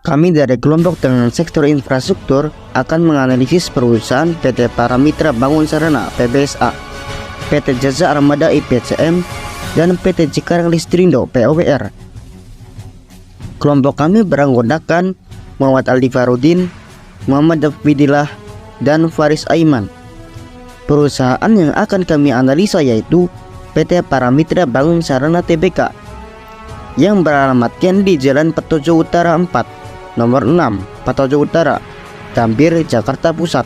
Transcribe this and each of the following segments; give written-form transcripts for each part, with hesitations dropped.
Kami dari kelompok dengan sektor infrastruktur akan menganalisis perusahaan PT Paramitra Bangun Sarana (PBSA), PT Jasa Armada (IPCM), dan PT Cikarang Listrindo (POWR). Kelompok kami beranggotakan Muhammad Aldi Farudin, Muhammad Dafidillah, dan Faris Aiman. Perusahaan yang akan kami analisa yaitu PT Paramitra Bangun Sarana Tbk yang beralamatkan di Jalan Petojo Utara 4, nomor 6, Petojo Utara, Gambir, Jakarta Pusat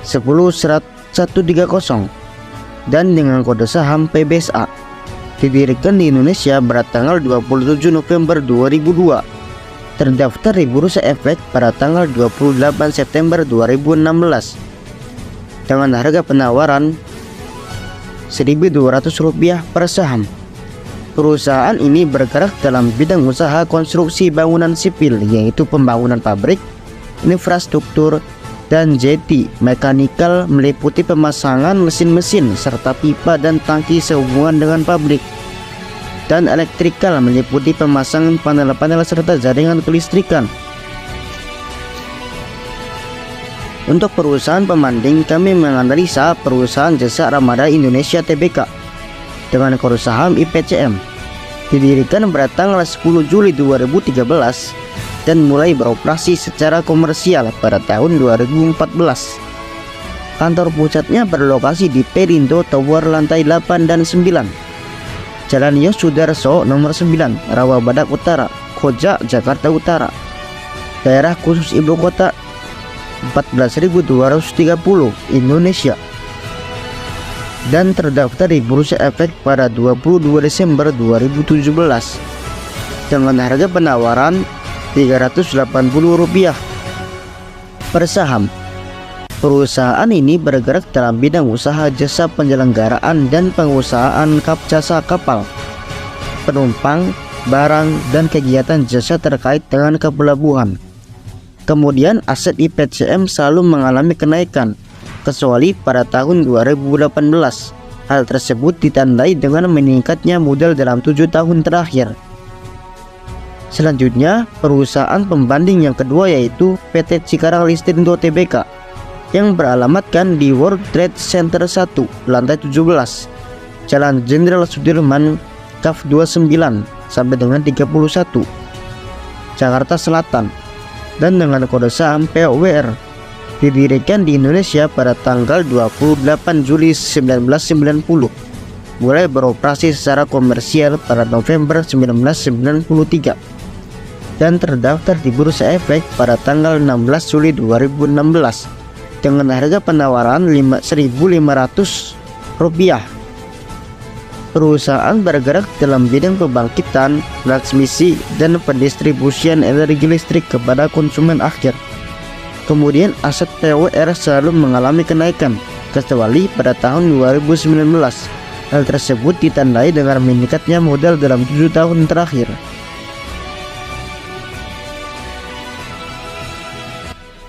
10130 dan dengan kode saham PBSA. Didirikan di Indonesia pada tanggal 27 November 2002. Terdaftar di Bursa Efek pada tanggal 28 September 2016 dengan harga penawaran Rp1.200 per saham. Perusahaan ini bergerak dalam bidang usaha konstruksi bangunan sipil, yaitu pembangunan pabrik, infrastruktur, dan jeti mekanikal meliputi pemasangan mesin-mesin serta pipa dan tangki sehubungan dengan pabrik, dan elektrikal meliputi pemasangan panel-panel serta jaringan kelistrikan. Untuk perusahaan pembanding, kami menganalisa perusahaan Jasa Armada Indonesia Tbk dengan kode saham IPCM. Didirikan pada tanggal 10 Juli 2013 dan mulai beroperasi secara komersial pada tahun 2014. Kantor pusatnya berlokasi di Perindo Tower lantai 8 dan 9, Jalan Yosudarso nomor 9, Rawabadak Utara, Koja, Jakarta Utara. Daerah khusus ibu kota 14.230 Indonesia, dan terdaftar di Bursa Efek pada 22 Desember 2017 dengan harga penawaran Rp380 per saham. Perusahaan ini bergerak dalam bidang usaha jasa penyelenggaraan dan pengusahaan jasa kapal, penumpang, barang, dan kegiatan jasa terkait dengan kepelabuhan. Kemudian aset IPCM selalu mengalami kenaikan, kecuali pada tahun 2018. Hal tersebut ditandai dengan meningkatnya modal dalam 7 tahun terakhir. Selanjutnya, perusahaan pembanding yang kedua yaitu PT Cikarang Listrindo Tbk yang beralamatkan di World Trade Center 1, lantai 17, Jalan Jenderal Sudirman, Kaf 29 sampai dengan 31, Jakarta Selatan, dan dengan kode saham POWR. Didirikan di Indonesia pada tanggal 28 Juli 1990, mulai beroperasi secara komersial pada November 1993, dan terdaftar di Bursa Efek pada tanggal 16 Juli 2016 dengan harga penawaran Rp1.500. Perusahaan bergerak dalam bidang pembangkitan, transmisi, dan pendistribusian energi listrik kepada konsumen akhir. Kemudian aset POWR selalu mengalami kenaikan, kecuali pada tahun 2019. Hal tersebut ditandai dengan meningkatnya modal dalam 7 tahun terakhir.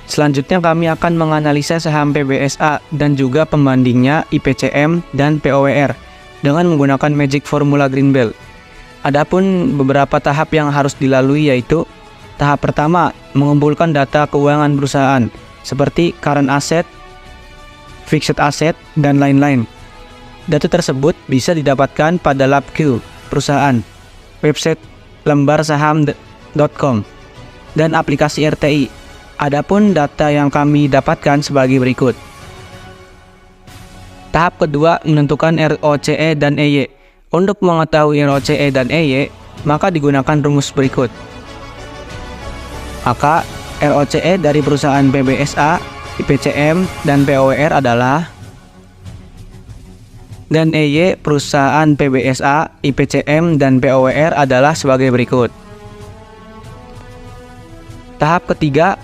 Selanjutnya kami akan menganalisa saham PBSA dan juga pembandingnya IPCM dan POWR dengan menggunakan Magic Formula Greenbelt. Adapun beberapa tahap yang harus dilalui yaitu: tahap pertama, mengumpulkan data keuangan perusahaan seperti current asset, fixed asset, dan lain-lain. Data tersebut bisa didapatkan pada LabQ perusahaan, website lembarsaham.com, dan aplikasi RTI. Adapun data yang kami dapatkan sebagai berikut. Tahap kedua, menentukan ROCE dan EY. Untuk mengetahui ROCE dan EY, maka digunakan rumus berikut. Maka ROCE dari perusahaan PBSA, IPCM, dan POWR adalah, dan EY perusahaan PBSA, IPCM, dan POWR adalah sebagai berikut. Tahap ketiga,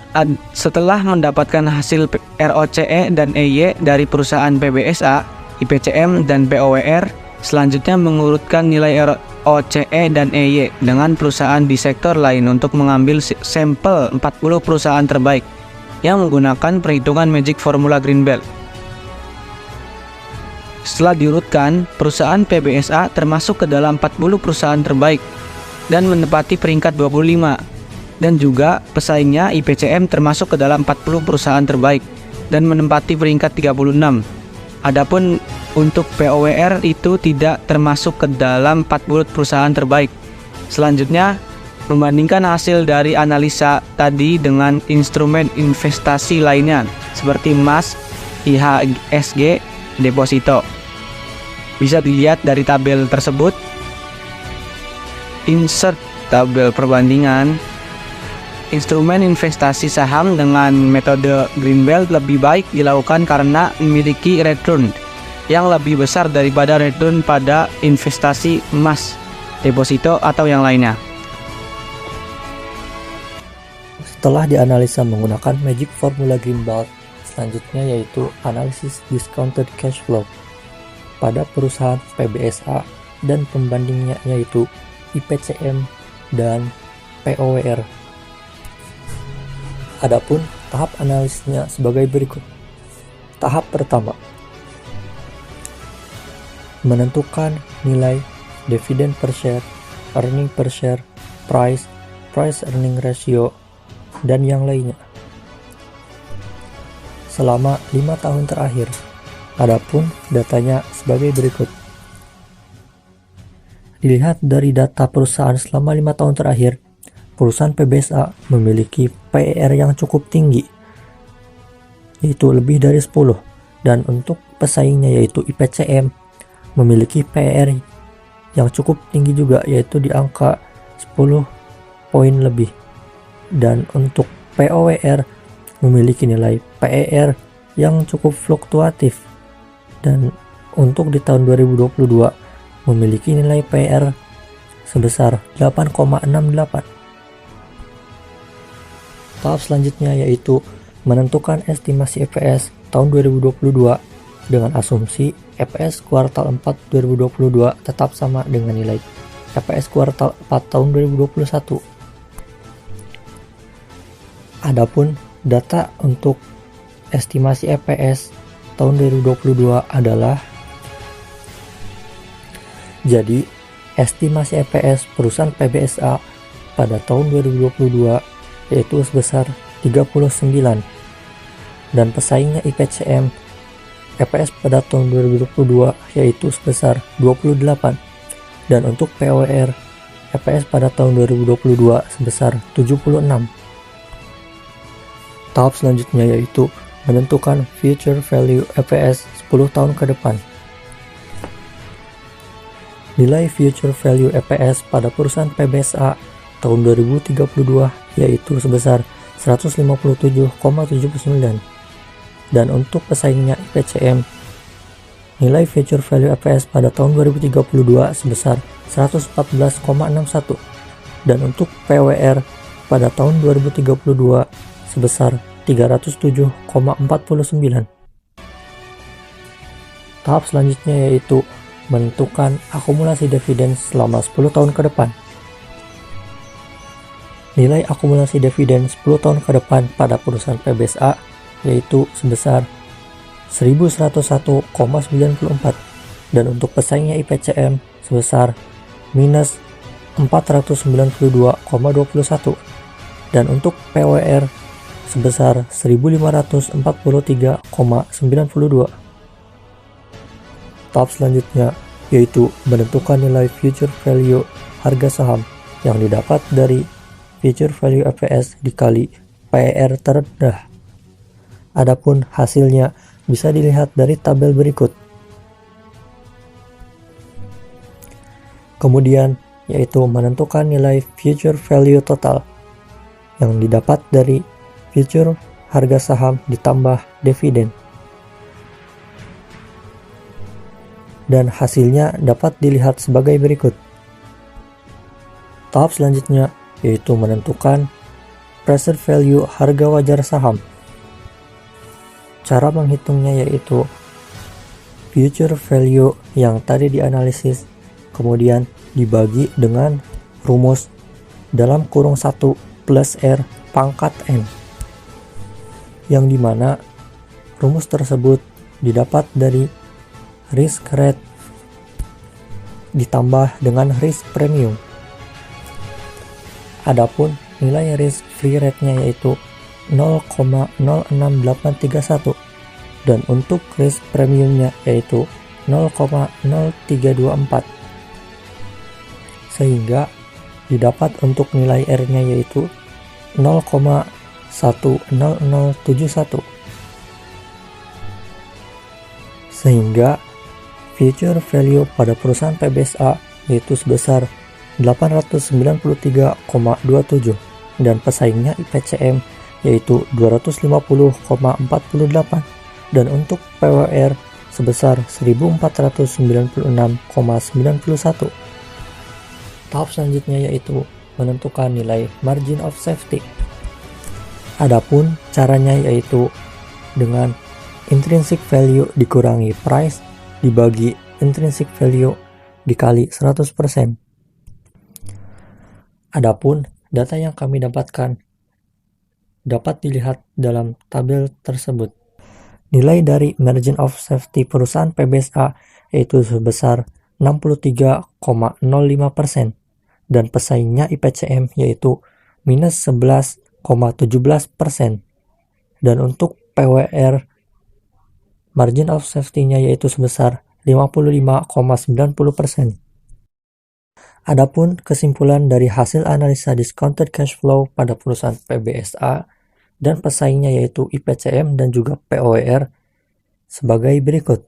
setelah mendapatkan hasil ROCE dan EY dari perusahaan PBSA, IPCM, dan POWR, selanjutnya mengurutkan nilai ROCE dan EY dengan perusahaan di sektor lain untuk mengambil sampel 40 perusahaan terbaik yang menggunakan perhitungan Magic Formula Greenbelt. Setelah diurutkan, perusahaan PBSA termasuk ke dalam 40 perusahaan terbaik dan menempati peringkat 25. dan juga pesaingnya IPCM termasuk ke dalam 40 perusahaan terbaik dan menempati peringkat 36. Adapun untuk POWR itu tidak termasuk ke dalam 40 perusahaan terbaik. Selanjutnya, membandingkan hasil dari analisa tadi dengan instrumen investasi lainnya seperti emas, IHSG, deposito. Bisa dilihat dari tabel tersebut. Insert tabel perbandingan. Instrumen investasi saham dengan metode Greenbelt lebih baik dilakukan karena memiliki return yang lebih besar daripada return pada investasi emas, deposito, atau yang lainnya. Setelah dianalisa menggunakan Magic Formula Greenbelt, selanjutnya yaitu analisis discounted cash flow pada perusahaan PBSA dan pembandingnya yaitu IPCM dan POWR. Adapun tahap analisisnya sebagai berikut. Tahap pertama, menentukan nilai dividen per share, earning per share, price earning ratio, dan yang lainnya selama 5 tahun terakhir. Adapun datanya sebagai berikut. Dilihat dari data perusahaan selama 5 tahun terakhir, perusahaan PBSA memiliki PER yang cukup tinggi, yaitu lebih dari 10, dan untuk pesaingnya yaitu IPCM memiliki PER yang cukup tinggi juga, yaitu di angka 10 poin lebih. Dan untuk POWR memiliki nilai PER yang cukup fluktuatif, dan untuk di tahun 2022 memiliki nilai PER sebesar 8,68. Tahap selanjutnya yaitu menentukan estimasi EPS tahun 2022 dengan asumsi EPS kuartal 4 2022 tetap sama dengan nilai EPS kuartal 4 tahun 2021. Adapun data untuk estimasi EPS tahun 2022 adalah, jadi estimasi EPS perusahaan PBSA pada tahun 2022 yaitu sebesar 39, dan pesaingnya IPCM EPS pada tahun 2022 yaitu sebesar 28, dan untuk POWR EPS pada tahun 2022 sebesar 76. Tahap selanjutnya yaitu menentukan future value EPS 10 tahun ke depan. Nilai future value EPS pada perusahaan PBSA tahun 2032 yaitu sebesar 157,79, dan untuk pesaingnya IPCM nilai future value EPS pada tahun 2032 sebesar 114,61, dan untuk POWR pada tahun 2032 sebesar 307,49. Tahap selanjutnya yaitu menentukan akumulasi dividen selama 10 tahun ke depan. Nilai akumulasi dividen 10 tahun ke depan pada perusahaan PBSA yaitu sebesar 1101,94, dan untuk pesaingnya IPCM sebesar minus 492,21, dan untuk POWR sebesar 1543,92. Tahap selanjutnya yaitu menentukan nilai future value harga saham yang didapat dari future value EPS dikali PER terendah. Adapun hasilnya bisa dilihat dari tabel berikut. Kemudian yaitu menentukan nilai future value total yang didapat dari future harga saham ditambah dividen. Dan hasilnya dapat dilihat sebagai berikut. Tahap selanjutnya yaitu menentukan present value harga wajar saham. Cara menghitungnya yaitu future value yang tadi dianalisis kemudian dibagi dengan rumus dalam kurung 1 plus R pangkat N, yang dimana rumus tersebut didapat dari risk rate ditambah dengan risk premium. Adapun nilai risk free rate-nya yaitu 0,06831 dan untuk risk premiumnya yaitu 0,0324, sehingga didapat untuk nilai R-nya yaitu 0,10071, sehingga future value pada perusahaan PBSA yaitu sebesar 893,27 dan pesaingnya IPCM yaitu 250,48 dan untuk PWR sebesar 1496,91. Tahap selanjutnya yaitu menentukan nilai margin of safety. Adapun caranya yaitu dengan intrinsic value dikurangi price dibagi intrinsic value dikali 100%. Adapun data yang kami dapatkan dapat dilihat dalam tabel tersebut. Nilai dari margin of safety perusahaan PBSA yaitu sebesar 63,05% dan pesaingnya IPCM yaitu minus 11,17%. Dan untuk PWR margin of safety-nya yaitu sebesar 55,90%. Adapun kesimpulan dari hasil analisa discounted cash flow pada perusahaan PBSA dan pesaingnya yaitu IPCM dan juga POWR sebagai berikut.